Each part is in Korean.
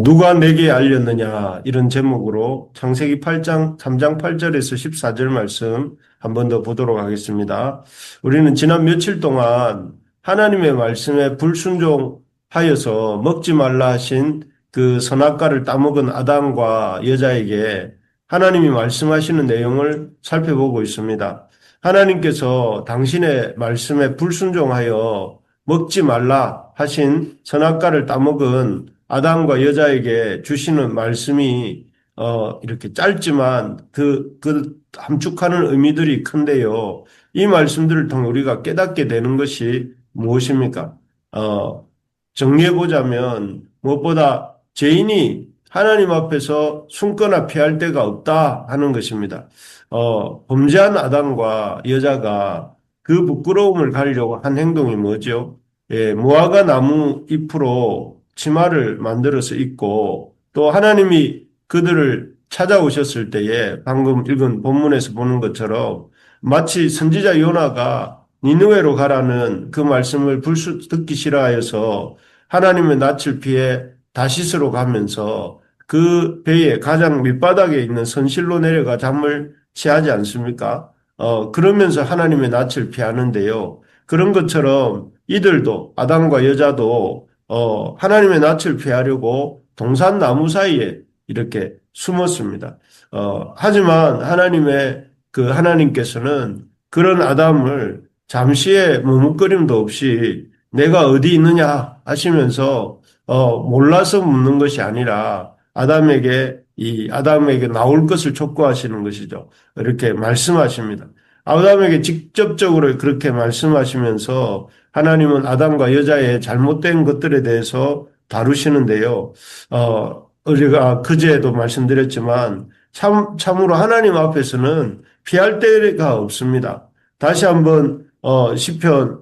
누가 내게 알렸느냐 이런 제목으로 창세기 8장 3장 8절에서 14절 말씀 한 번 더 보도록 하겠습니다. 우리는 지난 며칠 동안 하나님의 말씀에 불순종하여서 먹지 말라 하신 그 선악과를 따먹은 아담과 여자에게 하나님이 말씀하시는 내용을 살펴보고 있습니다. 하나님께서 당신의 말씀에 불순종하여 먹지 말라 하신 선악과를 따먹은 아담과 여자에게 주시는 말씀이 이렇게 짧지만 그 함축하는 의미들이 큰데요. 이 말씀들을 통해 우리가 깨닫게 되는 것이 무엇입니까? 정리해 보자면 무엇보다 죄인이 하나님 앞에서 숨거나 피할 데가 없다 하는 것입니다. 범죄한 아담과 여자가 그 부끄러움을 가리려고 한 행동이 뭐죠? 예, 무화과 나무 잎으로 치마를 만들어서 입고 또 하나님이 그들을 찾아오셨을 때에 방금 읽은 본문에서 보는 것처럼 마치 선지자 요나가 니느웨로 가라는 그 말씀을 불쑥 듣기 싫어하여서 하나님의 낯을 피해 다시스로 가면서 그 배의 가장 밑바닥에 있는 선실로 내려가 잠을 취하지 않습니까? 그러면서 하나님의 낯을 피하는데요. 그런 것처럼 이들도 아담과 여자도 하나님의 낯을 피하려고 동산나무 사이에 이렇게 숨었습니다. 하지만 하나님께서는 그런 아담을 잠시의 머뭇거림도 없이 내가 어디 있느냐 하시면서 몰라서 묻는 것이 아니라 아담에게 나올 것을 촉구하시는 것이죠. 이렇게 말씀하십니다. 아담에게 직접적으로 그렇게 말씀하시면서 하나님은 아담과 여자의 잘못된 것들에 대해서 다루시는데요. 우리가 그제도 말씀드렸지만 참으로 하나님 앞에서는 피할 데가 없습니다. 다시 한번 시편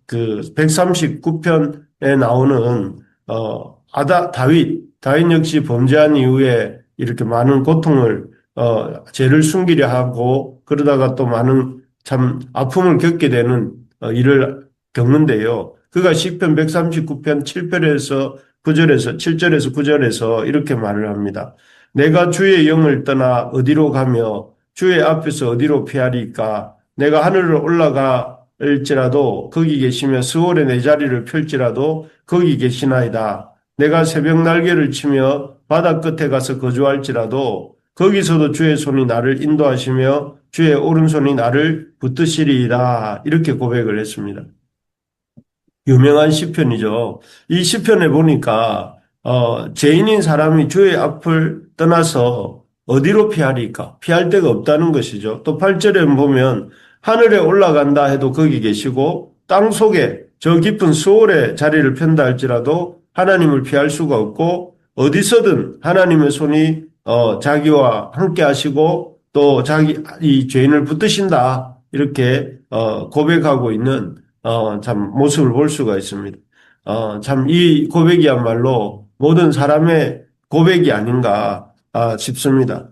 그 139편에 나오는 다윗 역시 범죄한 이후에 이렇게 많은 고통을 죄를 숨기려 하고 그러다가 또 많은 참 아픔을 겪게 되는 일을 겪는데요. 그가 시편 139편 7절에서 9절에서 이렇게 말을 합니다. 내가 주의 영을 떠나 어디로 가며 주의 앞에서 어디로 피하리까? 내가 하늘을 올라갈지라도 거기 계시며 스월에 내 자리를 펼지라도 거기 계시나이다. 내가 새벽 날개를 치며 바다 끝에 가서 거주할지라도 거기서도 주의 손이 나를 인도하시며 주의 오른손이 나를 붙드시리이다. 이렇게 고백을 했습니다. 유명한 시편이죠. 이 시편에 보니까 죄인인 사람이 주의 앞을 떠나서 어디로 피하리까? 피할 데가 없다는 것이죠. 또 8절에 보면 하늘에 올라간다 해도 거기 계시고 땅 속에 저 깊은 수월의 자리를 편다 할지라도 하나님을 피할 수가 없고 어디서든 하나님의 손이 자기와 함께 하시고 또 이 죄인을 붙드신다. 이렇게 고백하고 있는 참 모습을 볼 수가 있습니다. 참 이 고백이야말로 모든 사람의 고백이 아닌가 싶습니다.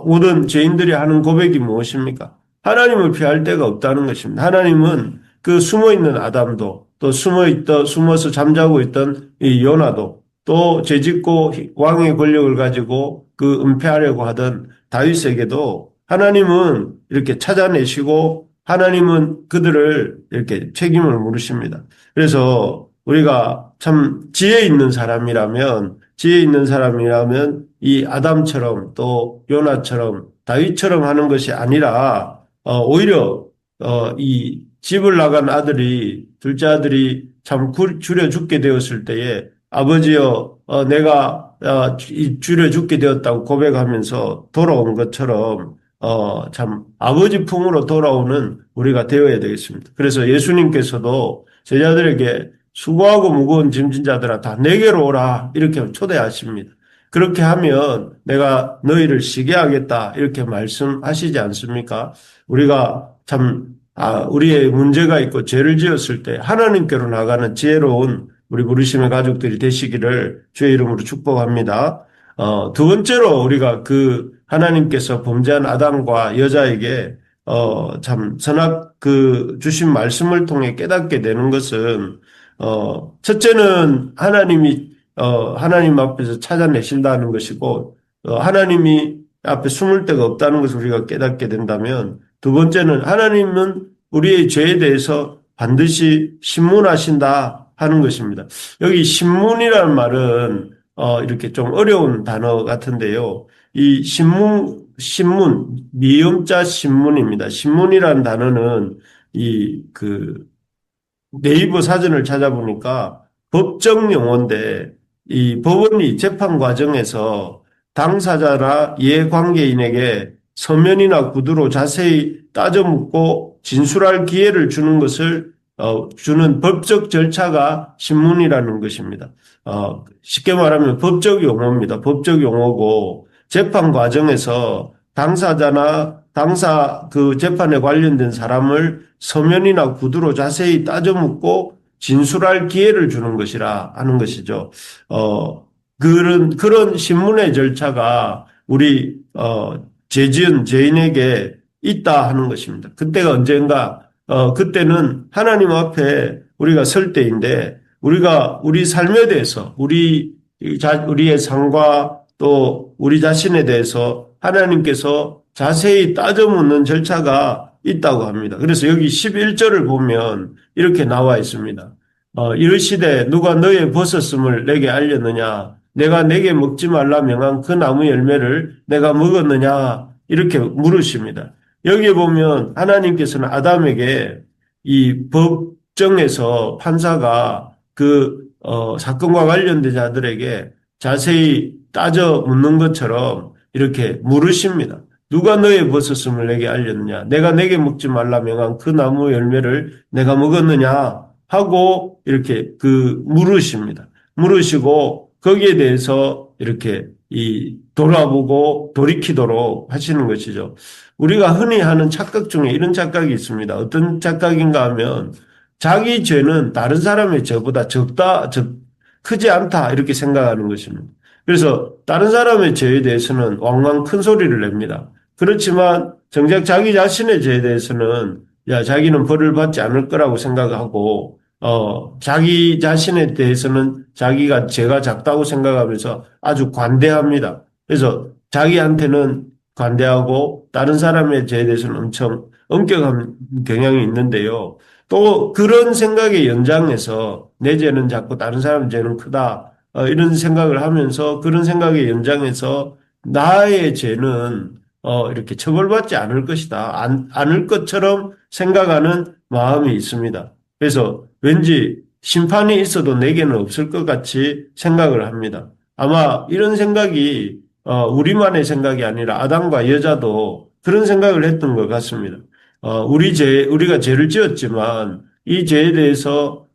모든 죄인들이 하는 고백이 무엇입니까? 하나님을 피할 데가 없다는 것입니다. 하나님은 그 숨어있는 아담도 또 숨어서 잠자고 있던 이 요나도 또 죄짓고 왕의 권력을 가지고 그 은폐하려고 하던 다윗에게도 하나님은 이렇게 찾아내시고 하나님은 그들을 이렇게 책임을 물으십니다. 그래서 우리가 참 지혜 있는 사람이라면 이 아담처럼 또 요나처럼 다윗처럼 하는 것이 아니라 오히려 이 집을 나간 둘째 아들이 참 줄여 죽게 되었을 때에 아버지여 내가 줄여 죽게 되었다고 고백하면서 돌아온 것처럼 참 아버지 품으로 돌아오는 우리가 되어야 되겠습니다. 그래서 예수님께서도 제자들에게 수고하고 무거운 짐진 자들아 다 내게로 오라 이렇게 초대하십니다. 그렇게 하면 내가 너희를 쉬게 하겠다 이렇게 말씀하시지 않습니까? 우리가 참 우리의 문제가 있고 죄를 지었을 때 하나님께로 나가는 지혜로운 우리 부르심의 가족들이 되시기를 주의 이름으로 축복합니다. 두 번째로 우리가 하나님께서 범죄한 아담과 여자에게 참 주신 말씀을 통해 깨닫게 되는 것은 첫째는 하나님이 하나님 앞에서 찾아내신다는 것이고, 하나님이 앞에 숨을 데가 없다는 것을 우리가 깨닫게 된다면, 두 번째는 하나님은 우리의 죄에 대해서 반드시 신문하신다 하는 것입니다. 여기 신문이라는 말은 이렇게 좀 어려운 단어 같은데요. 이 신문, 미음자 신문입니다. 신문이라는 단어는 네이버 사전을 찾아보니까 법정 용어인데 이 법원이 재판 과정에서 당사자나 이해관계인에게 서면이나 구두로 자세히 따져 묻고 진술할 기회를 주는 것을 주는 법적 절차가 신문이라는 것입니다. 쉽게 말하면 법적 용어입니다. 법적 용어고 재판 과정에서 당사자나 당사 그 재판에 관련된 사람을 서면이나 구두로 자세히 따져 묻고 진술할 기회를 주는 것이라 하는 것이죠. 그런 신문의 절차가 우리, 죄 지은 죄인에게 있다 하는 것입니다. 그때가 언젠가, 그때는 하나님 앞에 우리가 설 때인데, 우리가 우리 삶에 대해서, 우리의 삶과 또 우리 자신에 대해서 하나님께서 자세히 따져 묻는 절차가 있다고 합니다. 그래서 여기 11절을 보면 이렇게 나와 있습니다. 이르시되 누가 너의 벗었음을 내게 알렸느냐? 내가 내게 먹지 말라 명한 그 나무 열매를 내가 먹었느냐? 이렇게 물으십니다. 여기에 보면 하나님께서는 아담에게 이 법정에서 판사가 사건과 관련된 자들에게 자세히 따져 묻는 것처럼 이렇게 물으십니다. 누가 너의 벗었음을 내게 알렸느냐? 내가 내게 먹지 말라 명한 그 나무 열매를 내가 먹었느냐? 하고 이렇게 물으십니다. 물으시고 거기에 대해서 이렇게 돌아보고 돌이키도록 하시는 것이죠. 우리가 흔히 하는 착각 중에 이런 착각이 있습니다. 어떤 착각인가 하면 자기 죄는 다른 사람의 죄보다 크지 않다 이렇게 생각하는 것입니다. 그래서 다른 사람의 죄에 대해서는 왕왕 큰 소리를 냅니다. 그렇지만 정작 자기 자신의 죄에 대해서는 자기는 벌을 받지 않을 거라고 생각하고 자기 자신에 대해서는 자기가 죄가 작다고 생각하면서 아주 관대합니다. 그래서 자기한테는 관대하고 다른 사람의 죄에 대해서는 엄청 엄격한 경향이 있는데요. 또 그런 생각의 연장에서 내 죄는 작고 다른 사람 죄는 크다. 이런 생각을 하면서 그런 생각의 연장에서 나의 죄는 이렇게 처벌받지 않을 것이다. 않을 것처럼 생각하는 마음이 있습니다. 그래서 왠지 심판이 있어도 내게는 없을 것 같이 생각을 합니다. 아마 이런 생각이 우리만의 생각이 아니라 아담과 여자도 그런 생각을 했던 것 같습니다. 우리가 죄를 지었지만 이 죄에 대해서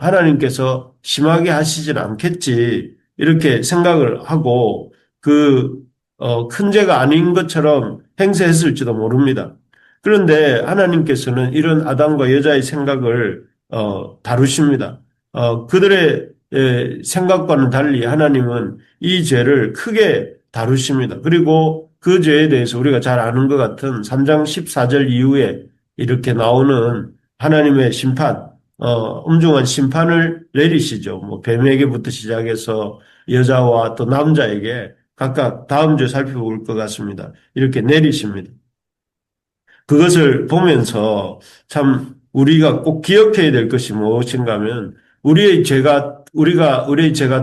하나님께서 심하게 하시진 않겠지 이렇게 생각을 하고 큰 죄가 아닌 것처럼 행세했을지도 모릅니다. 그런데 하나님께서는 이런 아담과 여자의 생각을 다루십니다. 그들의 생각과는 달리 하나님은 이 죄를 크게 다루십니다. 그리고 그 죄에 대해서 우리가 잘 아는 것 같은 3장 14절 이후에 이렇게 나오는 하나님의 심판, 엄중한 심판을 내리시죠. 뱀에게부터 시작해서 여자와 또 남자에게 각각 다음 주에 살펴볼 것 같습니다. 이렇게 내리십니다. 그것을 보면서 참 우리가 꼭 기억해야 될 것이 무엇인가 하면 우리의 죄가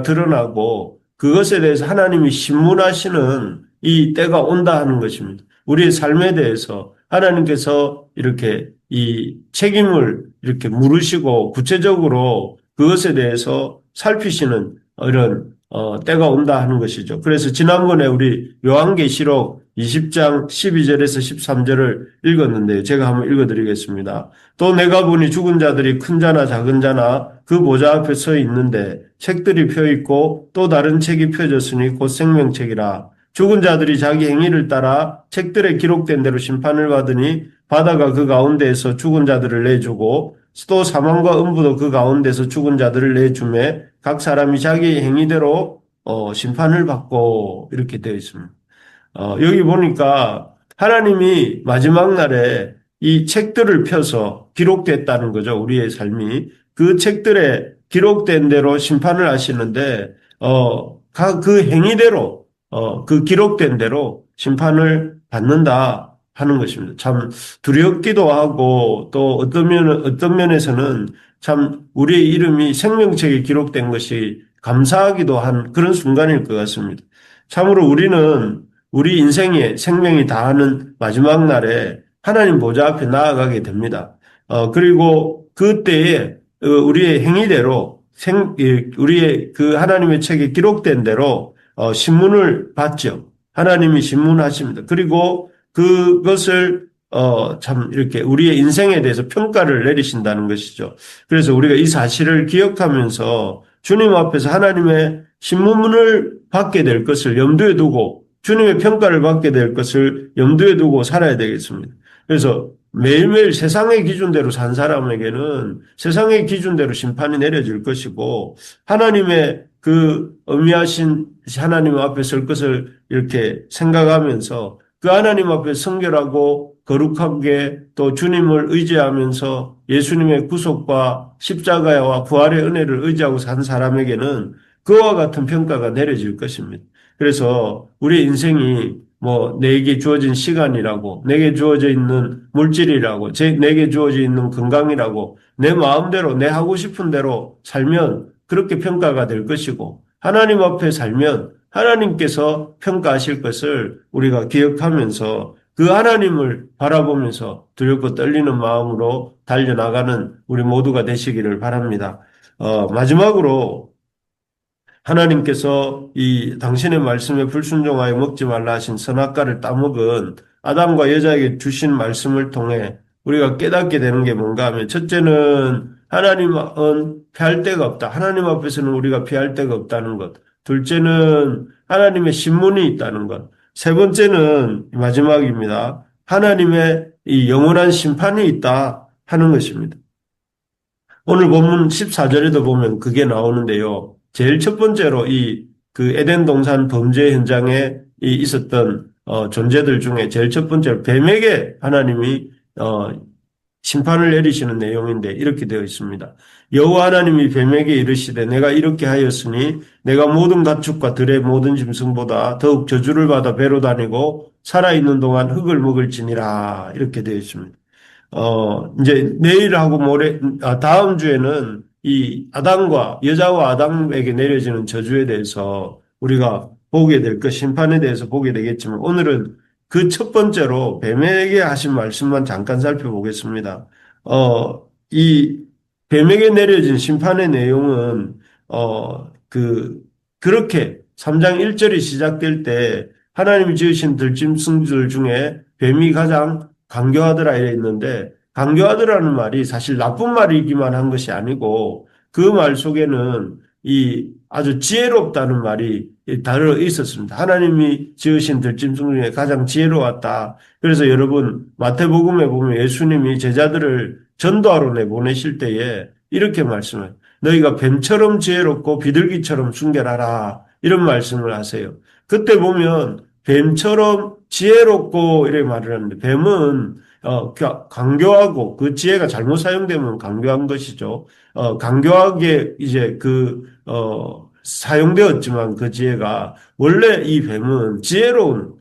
드러나고 그것에 대해서 하나님이 신문하시는 이 때가 온다 하는 것입니다. 우리의 삶에 대해서 하나님께서 이렇게 이 책임을 이렇게 물으시고 구체적으로 그것에 대해서 살피시는 이런 때가 온다 하는 것이죠. 그래서 지난번에 우리 요한계시록 20장 12절에서 13절을 읽었는데 제가 한번 읽어드리겠습니다. 또 내가 보니 죽은 자들이 큰 자나 작은 자나 그 보좌 앞에 서 있는데 책들이 펴 있고 또 다른 책이 펴졌으니 곧 생명책이라. 죽은 자들이 자기 행위를 따라 책들에 기록된 대로 심판을 받으니 바다가 그 가운데에서 죽은 자들을 내주고 또 사망과 음부도 그 가운데서 죽은 자들을 내주매 각 사람이 자기 행위대로 심판을 받고 이렇게 되어 있습니다. 여기 보니까 하나님이 마지막 날에 이 책들을 펴서 기록됐다는 거죠. 우리의 삶이. 그 책들에 기록된 대로 심판을 하시는데 그 행위대로, 그 기록된 대로 심판을 받는다 하는 것입니다. 참 두렵기도 하고 또 어떤 면에서는 참 우리의 이름이 생명책에 기록된 것이 감사하기도 한 그런 순간일 것 같습니다. 참으로 우리는 우리 인생의 생명이 다하는 마지막 날에 하나님 보좌 앞에 나아가게 됩니다. 그리고 그때에 우리의 행위대로 우리의 그 하나님의 책에 기록된 대로 신문을 받죠. 하나님이 신문하십니다. 그리고 그것을 참 이렇게 우리의 인생에 대해서 평가를 내리신다는 것이죠. 그래서 우리가 이 사실을 기억하면서 주님 앞에서 하나님의 신문을 받게 될 것을 염두에 두고 주님의 평가를 받게 될 것을 염두에 두고 살아야 되겠습니다. 그래서 매일매일 세상의 기준대로 산 사람에게는 세상의 기준대로 심판이 내려질 것이고 하나님의 그 엄미하신 하나님 앞에 설 것을 이렇게 생각하면서 그 하나님 앞에 성결하고 거룩하게 또 주님을 의지하면서 예수님의 구속과 십자가와 부활의 은혜를 의지하고 산 사람에게는 그와 같은 평가가 내려질 것입니다. 그래서 우리 인생이 뭐 내게 주어진 시간이라고, 내게 주어져 있는 물질이라고, 내게 주어져 있는 건강이라고, 내 마음대로, 내 하고 싶은 대로 살면 그렇게 평가가 될 것이고, 하나님 앞에 살면 하나님께서 평가하실 것을 우리가 기억하면서 그 하나님을 바라보면서 두렵고 떨리는 마음으로 달려나가는 우리 모두가 되시기를 바랍니다. 마지막으로 하나님께서 이 당신의 말씀에 불순종하여 먹지 말라 하신 선악과를 따먹은 아담과 여자에게 주신 말씀을 통해 우리가 깨닫게 되는 게 뭔가 하면 첫째는 하나님은 피할 데가 없다. 하나님 앞에서는 우리가 피할 데가 없다는 것. 둘째는 하나님의 신문이 있다는 것. 세 번째는 마지막입니다. 하나님의 이 영원한 심판이 있다 하는 것입니다. 오늘 본문 14절에도 보면 그게 나오는데요. 제일 첫 번째로 그 에덴 동산 범죄 현장에 있었던 존재들 중에 제일 첫 번째로 뱀에게 하나님이 심판을 내리시는 내용인데 이렇게 되어 있습니다. 여호와 하나님이 뱀에게 이르시되 내가 이렇게 하였으니 내가 모든 가축과 들의 모든 짐승보다 더욱 저주를 받아 배로 다니고 살아있는 동안 흙을 먹을지니라 이렇게 되어 있습니다. 이제 내일하고 다음 주에는 이 아담과 여자와 아담에게 내려지는 저주에 대해서 우리가 보게 될 것, 심판에 대해서 보게 되겠지만 오늘은 그 첫 번째로 뱀에게 하신 말씀만 잠깐 살펴보겠습니다. 이 뱀에게 내려진 심판의 내용은, 그렇게 3장 1절이 시작될 때 하나님이 지으신 들짐승들 중에 뱀이 가장 강교하더라 이래 있는데 강교하더라는 말이 사실 나쁜 말이기만 한 것이 아니고 그 말 속에는 이 아주 지혜롭다는 말이 달려 있었습니다. 하나님이 지으신 들짐승 중에 가장 지혜로웠다. 그래서 여러분 마태복음에 보면 예수님이 제자들을 전도하러 내보내실 때에 이렇게 말씀을 너희가 뱀처럼 지혜롭고 비둘기처럼 순결하라 이런 말씀을 하세요. 그때 보면 뱀처럼 지혜롭고 이렇게 말을 하는데 뱀은 강교하고 그 지혜가 잘못 사용되면 강교한 것이죠. 강교하게 이제 사용되었지만 그 지혜가 원래 이 뱀은 지혜로운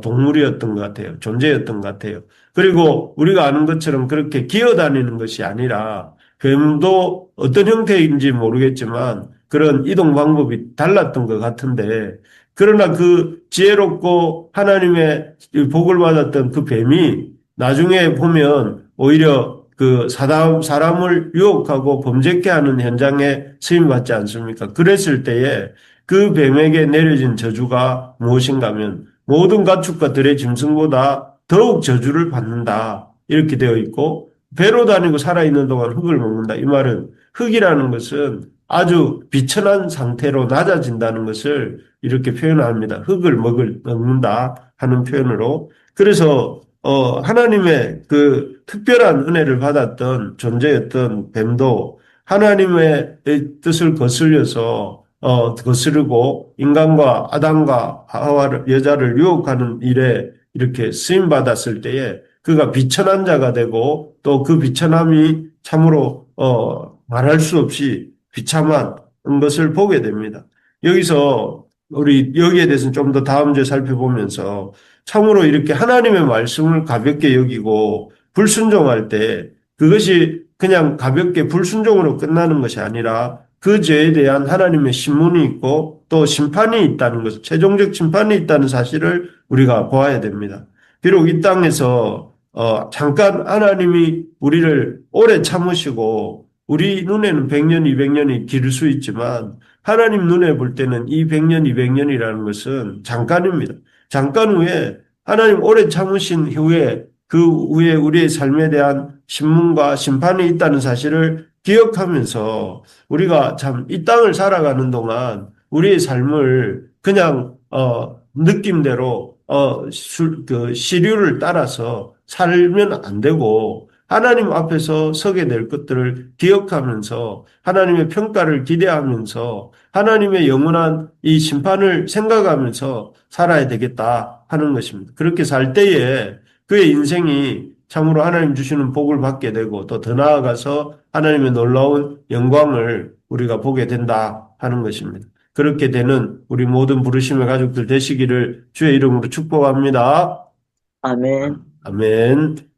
동물이었던 것 같아요. 존재였던 것 같아요. 그리고 우리가 아는 것처럼 그렇게 기어다니는 것이 아니라 뱀도 어떤 형태인지 모르겠지만 그런 이동 방법이 달랐던 것 같은데 그러나 그 지혜롭고 하나님의 복을 받았던 그 뱀이 나중에 보면 오히려 그 사람을 유혹하고 범죄케 하는 현장에 쓰임받지 않습니까? 그랬을 때에 그 뱀에게 내려진 저주가 무엇인가 하면 모든 가축과 들의 짐승보다 더욱 저주를 받는다. 이렇게 되어 있고 배로 다니고 살아있는 동안 흙을 먹는다. 이 말은 흙이라는 것은 아주 비천한 상태로 낮아진다는 것을 이렇게 표현합니다. 흙을 먹는다 하는 표현으로. 그래서 하나님의 그 특별한 은혜를 받았던 존재였던 뱀도 하나님의 뜻을 거스르고 인간과 아담과 하와를, 여자를 유혹하는 일에 이렇게 쓰임받았을 때에 그가 비천한 자가 되고 또 그 비천함이 참으로, 말할 수 없이 비참한 것을 보게 됩니다. 여기서 우리 여기에 대해서는 좀 더 다음 주에 살펴보면서 참으로 이렇게 하나님의 말씀을 가볍게 여기고 불순종할 때 그것이 그냥 가볍게 불순종으로 끝나는 것이 아니라 그 죄에 대한 하나님의 신문이 있고 또 심판이 있다는 것, 최종적 심판이 있다는 사실을 우리가 보아야 됩니다. 비록 이 땅에서 잠깐 하나님이 우리를 오래 참으시고 우리 눈에는 100년, 200년이 길 수 있지만 하나님 눈에 볼 때는 이 100년, 200년이라는 것은 잠깐입니다. 잠깐 후에 하나님 오래 참으신 후에 그 후에 우리의 삶에 대한 신문과 심판이 있다는 사실을 기억하면서 우리가 참 이 땅을 살아가는 동안 우리의 삶을 그냥 느낌대로 그 시류를 따라서 살면 안 되고 하나님 앞에서 서게 될 것들을 기억하면서 하나님의 평가를 기대하면서 하나님의 영원한 이 심판을 생각하면서 살아야 되겠다 하는 것입니다. 그렇게 살 때에 그의 인생이 참으로 하나님 주시는 복을 받게 되고 또 더 나아가서 하나님의 놀라운 영광을 우리가 보게 된다 하는 것입니다. 그렇게 되는 우리 모든 부르심의 가족들 되시기를 주의 이름으로 축복합니다. 아멘. 아멘.